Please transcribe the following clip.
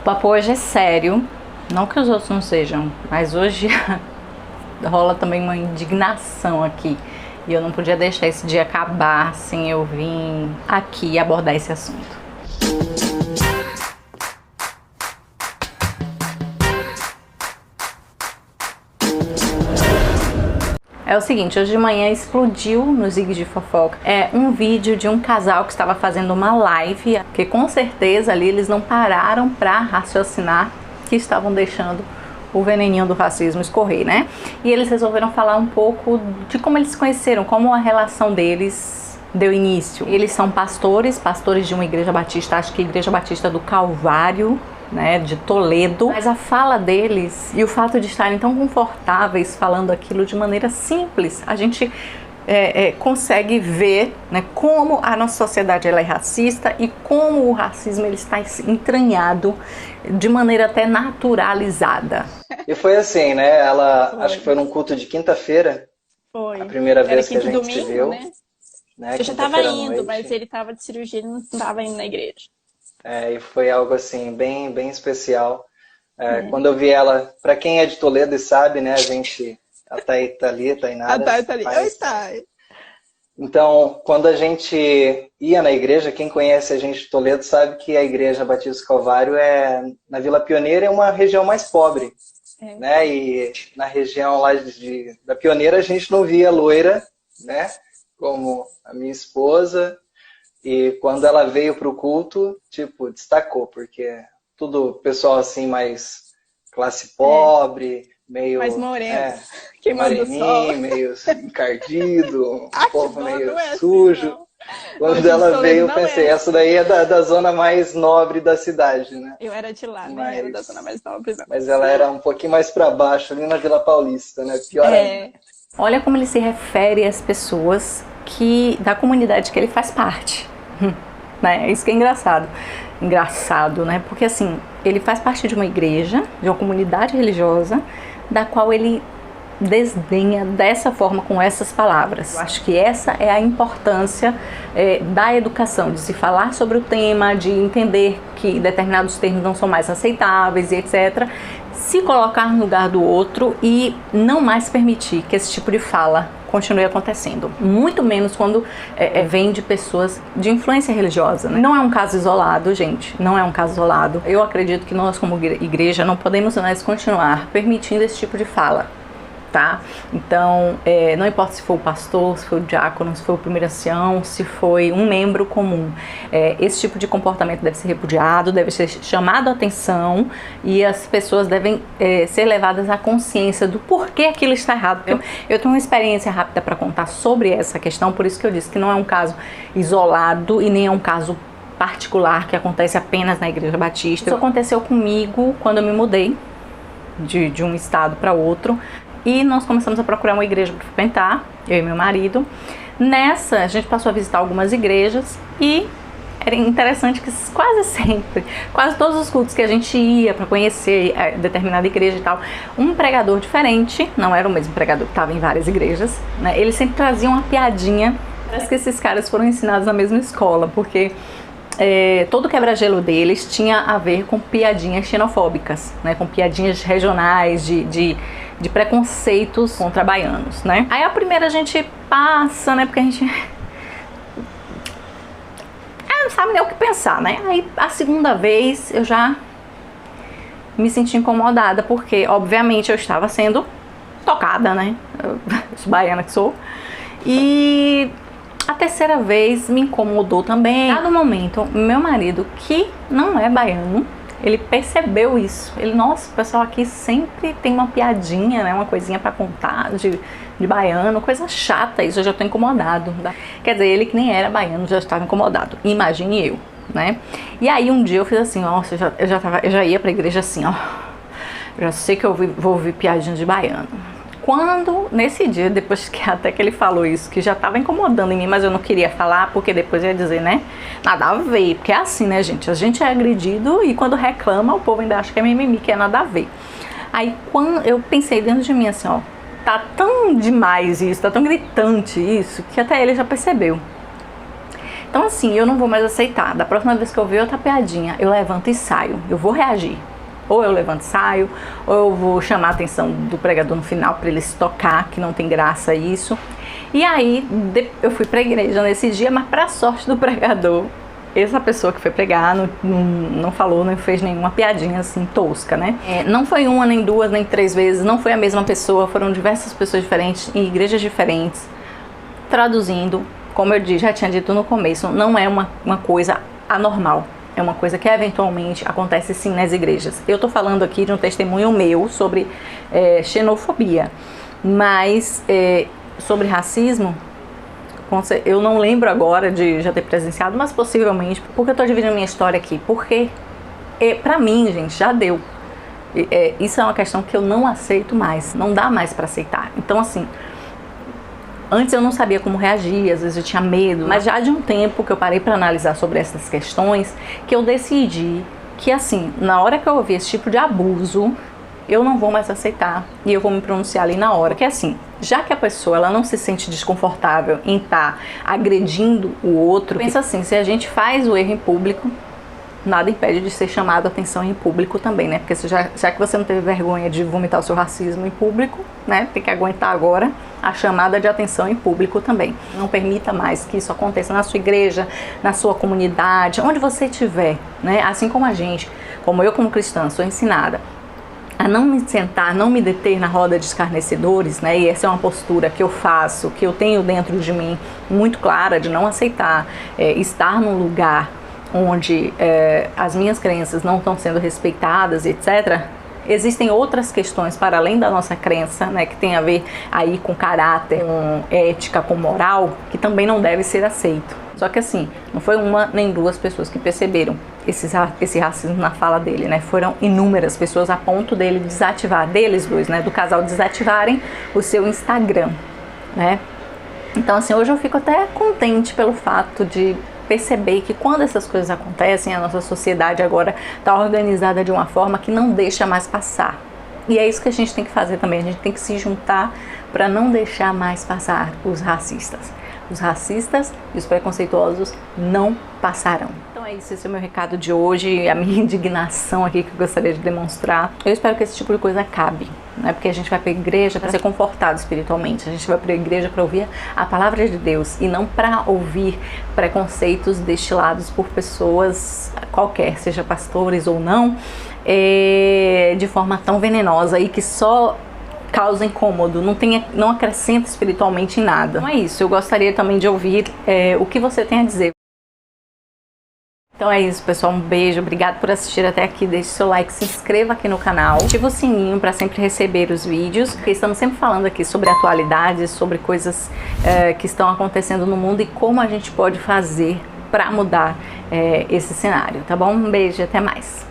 O papo hoje é sério, não que os outros não sejam, mas hoje rola também uma indignação aqui. E eu não podia deixar esse dia acabar sem eu vir aqui abordar esse assunto. É o seguinte, hoje de manhã explodiu no Zig de Fofoca um vídeo de um casal que estava fazendo uma live, que com certeza ali eles não pararam para raciocinar que estavam deixando o veneninho do racismo escorrer, né? E eles resolveram falar um pouco de como eles se conheceram, como a relação deles deu início. Eles são pastores de uma igreja batista, acho que a Igreja Batista do Calvário, né, de Toledo, mas a fala deles e o fato de estarem tão confortáveis falando aquilo de maneira simples, a gente consegue ver, né, como a nossa sociedade ela é racista e como o racismo ele está entranhado de maneira até naturalizada. E foi assim, né? Acho que foi num culto de quinta-feira, a primeira vez que a gente se viu. Né? Eu já estava indo, mas ele estava de cirurgia e não estava indo na igreja. E foi algo assim, bem, bem especial. Quando eu vi ela, para quem é de Toledo e sabe, né, a Thay tá ali, Tainara. A Thay tá ali. Oi, Thay. Então, quando a gente ia na igreja, quem conhece a gente de Toledo sabe que a Igreja Batista do Calvário na Vila Pioneira é uma região mais pobre. Né? E na região lá da Pioneira a gente não via loira, né, como a minha esposa. E quando ela veio para o culto, tipo, destacou, porque tudo pessoal assim mais classe pobre, meio... mais moreno, queimando o sol. Meio encardido, um povo meio sujo. Assim, quando ela veio, eu pensei, essa daí é da zona mais nobre da cidade, né? Eu era de lá, nem era da zona mais nobre, não. Mas ela era um pouquinho mais para baixo, ali na Vila Paulista, né? Pior ainda. Olha como ele se refere às pessoas da comunidade que ele faz parte. Né? Isso que é engraçado, né? Porque assim, ele faz parte de uma igreja, de uma comunidade religiosa, da qual ele desdenha dessa forma, com essas palavras. Eu acho que essa é a importância da educação, de se falar sobre o tema, de entender que determinados termos não são mais aceitáveis e etc. Se colocar no lugar do outro e não mais permitir que esse tipo de fala continue acontecendo. Muito menos quando vem de pessoas de influência religiosa, né? Não é um caso isolado, gente. Não é um caso isolado. Eu acredito que nós, como igreja, não podemos mais continuar permitindo esse tipo de fala. Tá? Então, não importa se for o pastor, se foi o diácono, se foi o primeiro ancião, se foi um membro comum, esse tipo de comportamento deve ser repudiado, deve ser chamado a atenção e as pessoas devem ser levadas à consciência do porquê aquilo está errado. Eu tenho uma experiência rápida para contar sobre essa questão, por isso que eu disse que não é um caso isolado e nem é um caso particular que acontece apenas na Igreja Batista. Isso aconteceu comigo quando eu me mudei de um estado para outro. E nós começamos a procurar uma igreja para frequentar, eu e meu marido. Nessa, a gente passou a visitar algumas igrejas e era interessante que quase todos os cultos que a gente ia para conhecer determinada igreja e tal, um pregador diferente, não era o mesmo pregador que estava em várias igrejas, né? Ele sempre trazia uma piadinha. Parece que esses caras foram ensinados na mesma escola, porque todo o quebra-gelo deles tinha a ver com piadinhas xenofóbicas, né? Com piadinhas regionais, de preconceitos contra baianos, né? Aí a primeira a gente passa, né? Porque a gente não sabe nem o que pensar, né? Aí a segunda vez eu já me senti incomodada, porque obviamente eu estava sendo tocada, né? Eu sou baiana que sou. E a terceira vez me incomodou também. A dado momento, meu marido, que não é baiano, ele percebeu isso. Ele, nossa, o pessoal aqui sempre tem uma piadinha, né? Uma coisinha pra contar de baiano, coisa chata, isso eu já tô incomodado. Quer dizer, ele que nem era baiano já estava incomodado. Imagine eu, né? E aí um dia eu fiz assim, nossa, eu já ia pra igreja assim, ó. Eu já sei que eu vou ouvir piadinha de baiano. Quando, nesse dia, depois que até que ele falou isso, que já estava incomodando em mim, mas eu não queria falar, porque depois ia dizer, né, nada a ver, porque é assim, né, gente, a gente é agredido e quando reclama, o povo ainda acha que é mimimi, que é nada a ver. Aí, quando eu pensei dentro de mim assim, ó, tá tão demais isso, tá tão gritante isso, que até ele já percebeu. Então assim, eu não vou mais aceitar. Da próxima vez que eu ver outra piadinha, eu levanto e saio. Eu vou reagir. Ou eu levanto e saio, ou eu vou chamar a atenção do pregador no final para ele se tocar, que não tem graça isso. E aí, eu fui para a igreja nesse dia, mas para sorte do pregador, essa pessoa que foi pregar não falou, não fez nenhuma piadinha assim tosca, né? Não foi uma, nem duas, nem três vezes, não foi a mesma pessoa, foram diversas pessoas diferentes, em igrejas diferentes, traduzindo. Como eu já tinha dito no começo, não é uma coisa anormal. É uma coisa que eventualmente acontece sim nas igrejas. Eu tô falando aqui de um testemunho meu sobre xenofobia, mas sobre racismo, eu não lembro agora de já ter presenciado, mas possivelmente, porque eu tô dividindo minha história aqui, porque pra mim, gente, já deu. Isso é uma questão que eu não aceito mais, não dá mais pra aceitar. Então assim, antes eu não sabia como reagir, às vezes eu tinha medo, mas já de um tempo que eu parei para analisar sobre essas questões, que eu decidi que assim, na hora que eu ouvir esse tipo de abuso, eu não vou mais aceitar e eu vou me pronunciar ali na hora. Porque assim, já que a pessoa ela não se sente desconfortável em estar agredindo o outro, pensa assim, se a gente faz o erro em público, nada impede de ser chamado a atenção em público também, né? Porque já que você não teve vergonha de vomitar o seu racismo em público, né? Tem que aguentar agora a chamada de atenção em público também. Não permita mais que isso aconteça na sua igreja, na sua comunidade, onde você estiver, né? Assim como a gente, como eu como cristã, sou ensinada a não me sentar, não me deter na roda de escarnecedores, né? E essa é uma postura que eu faço, que eu tenho dentro de mim muito clara, de não aceitar estar num lugar onde as minhas crenças não estão sendo respeitadas, etc. Existem outras questões para além da nossa crença, né, que tem a ver aí com caráter, com ética, com moral, que também não deve ser aceito. Só que assim, não foi uma nem duas pessoas que perceberam esse racismo na fala dele, né? Foram inúmeras pessoas a ponto dele desativar, deles dois, né, do casal desativarem o seu Instagram, né? Então assim, hoje eu fico até contente pelo fato de perceber que quando essas coisas acontecem, a nossa sociedade agora está organizada de uma forma que não deixa mais passar. E é isso que a gente tem que fazer também, a gente tem que se juntar para não deixar mais passar os racistas. Os racistas e os preconceituosos não passarão. Então é isso, esse é o meu recado de hoje, a minha indignação aqui que eu gostaria de demonstrar. Eu espero que esse tipo de coisa acabe, né? Porque a gente vai para a igreja para ser confortado espiritualmente, a gente vai para a igreja para ouvir a palavra de Deus e não para ouvir preconceitos destilados por pessoas qualquer, seja pastores ou não, de forma tão venenosa e que só causa incômodo, não acrescenta espiritualmente em nada. Então é isso, eu gostaria também de ouvir o que você tem a dizer. Então é isso, pessoal, um beijo, obrigado por assistir até aqui, deixe seu like, se inscreva aqui no canal, ative o sininho para sempre receber os vídeos, porque estamos sempre falando aqui sobre atualidades, sobre coisas que estão acontecendo no mundo e como a gente pode fazer para mudar esse cenário, tá bom? Um beijo, até mais!